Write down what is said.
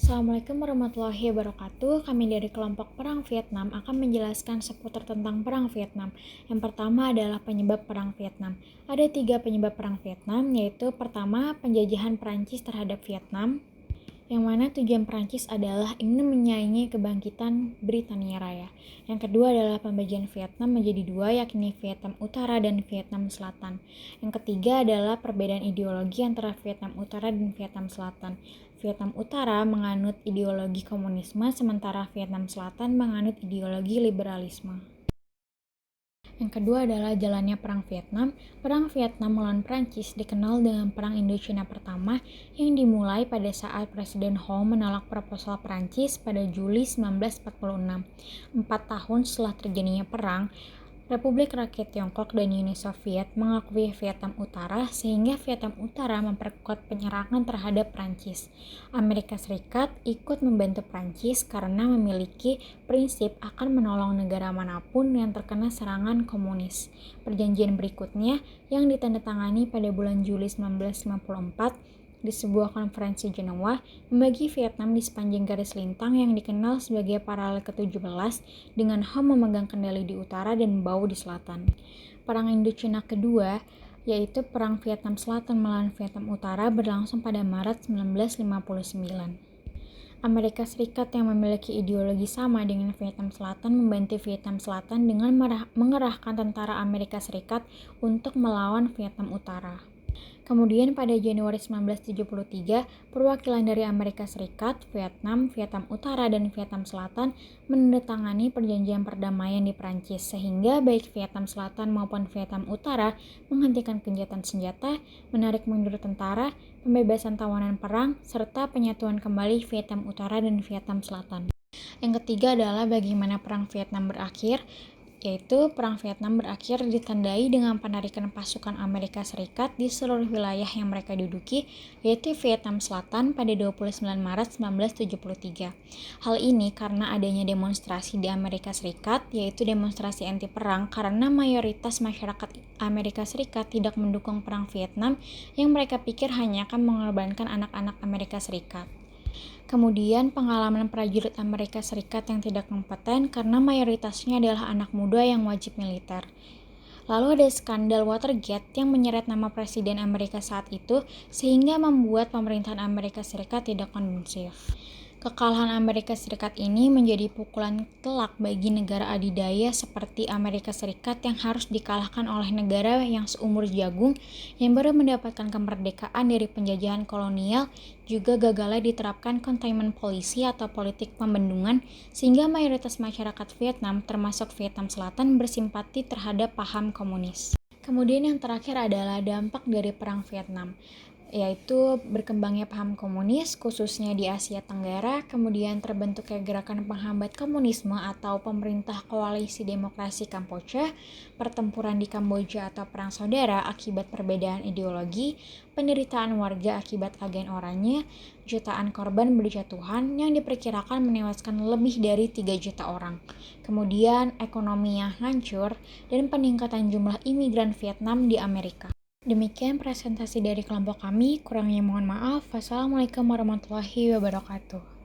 Assalamualaikum warahmatullahi wabarakatuh. Kami dari kelompok Perang Vietnam akan menjelaskan seputar tentang Perang Vietnam. Yang pertama adalah penyebab Perang Vietnam. Ada 3 penyebab Perang Vietnam, yaitu pertama, penjajahan Perancis terhadap Vietnam, yang mana tujuan Perancis adalah ingin menyaingi kebangkitan Britania Raya. Yang kedua adalah pembagian Vietnam menjadi 2, yakni Vietnam Utara dan Vietnam Selatan. Yang ketiga adalah perbedaan ideologi antara Vietnam Utara dan Vietnam Selatan. Vietnam Utara menganut ideologi komunisme, sementara Vietnam Selatan menganut ideologi liberalisme. Yang kedua adalah jalannya Perang Vietnam. Perang Vietnam melawan Prancis dikenal dengan Perang Indochina pertama yang dimulai pada saat Presiden Ho menolak proposal Prancis pada Juli 1946. 4 tahun setelah terjadinya perang, Republik Rakyat Tiongkok dan Uni Soviet mengakui Vietnam Utara sehingga Vietnam Utara memperkuat penyerangan terhadap Prancis. Amerika Serikat ikut membantu Prancis karena memiliki prinsip akan menolong negara manapun yang terkena serangan komunis. Perjanjian berikutnya yang ditandatangani pada bulan Juli 1954 di sebuah konferensi Jenewa membagi Vietnam di sepanjang garis lintang yang dikenal sebagai paralel ke-17 dengan Ho memegang kendali di utara dan Bao di selatan. Perang Indochina kedua, yaitu Perang Vietnam Selatan melawan Vietnam Utara, berlangsung pada Maret 1959. Amerika Serikat yang memiliki ideologi sama dengan Vietnam Selatan membantu Vietnam Selatan dengan mengerahkan tentara Amerika Serikat untuk melawan Vietnam Utara. Kemudian pada Januari 1973, perwakilan dari Amerika Serikat, Vietnam, Vietnam Utara, dan Vietnam Selatan menandatangani perjanjian perdamaian di Prancis sehingga baik Vietnam Selatan maupun Vietnam Utara menghentikan gencatan senjata, menarik mundur tentara, pembebasan tawanan perang, serta penyatuan kembali Vietnam Utara dan Vietnam Selatan. Yang ketiga adalah bagaimana Perang Vietnam berakhir, yaitu Perang Vietnam berakhir ditandai dengan penarikan pasukan Amerika Serikat di seluruh wilayah yang mereka duduki, yaitu Vietnam Selatan pada 29 Maret 1973. Hal ini karena adanya demonstrasi di Amerika Serikat, yaitu demonstrasi anti perang karena mayoritas masyarakat Amerika Serikat tidak mendukung Perang Vietnam yang mereka pikir hanya akan mengorbankan anak-anak Amerika Serikat. Kemudian pengalaman prajurit Amerika Serikat yang tidak kompeten karena mayoritasnya adalah anak muda yang wajib militer. Lalu ada skandal Watergate yang menyeret nama Presiden Amerika saat itu sehingga membuat pemerintahan Amerika Serikat tidak kondusif. Kekalahan Amerika Serikat ini menjadi pukulan telak bagi negara adidaya seperti Amerika Serikat yang harus dikalahkan oleh negara yang seumur jagung yang baru mendapatkan kemerdekaan dari penjajahan kolonial. Juga gagalnya diterapkan containment policy atau politik pembendungan sehingga mayoritas masyarakat Vietnam termasuk Vietnam Selatan bersimpati terhadap paham komunis. Kemudian yang terakhir adalah dampak dari Perang Vietnam, yaitu berkembangnya paham komunis khususnya di Asia Tenggara, kemudian terbentuknya gerakan penghambat komunisme atau pemerintah koalisi demokrasi Kampuchea, pertempuran di Kamboja atau perang saudara akibat perbedaan ideologi, penderitaan warga akibat agen oranye, jutaan korban berjatuhan yang diperkirakan menewaskan lebih dari 3 juta orang. Kemudian ekonominya hancur dan peningkatan jumlah imigran Vietnam di Amerika. Demikian presentasi dari kelompok kami, kurangnya mohon maaf. Wassalamualaikum warahmatullahi wabarakatuh.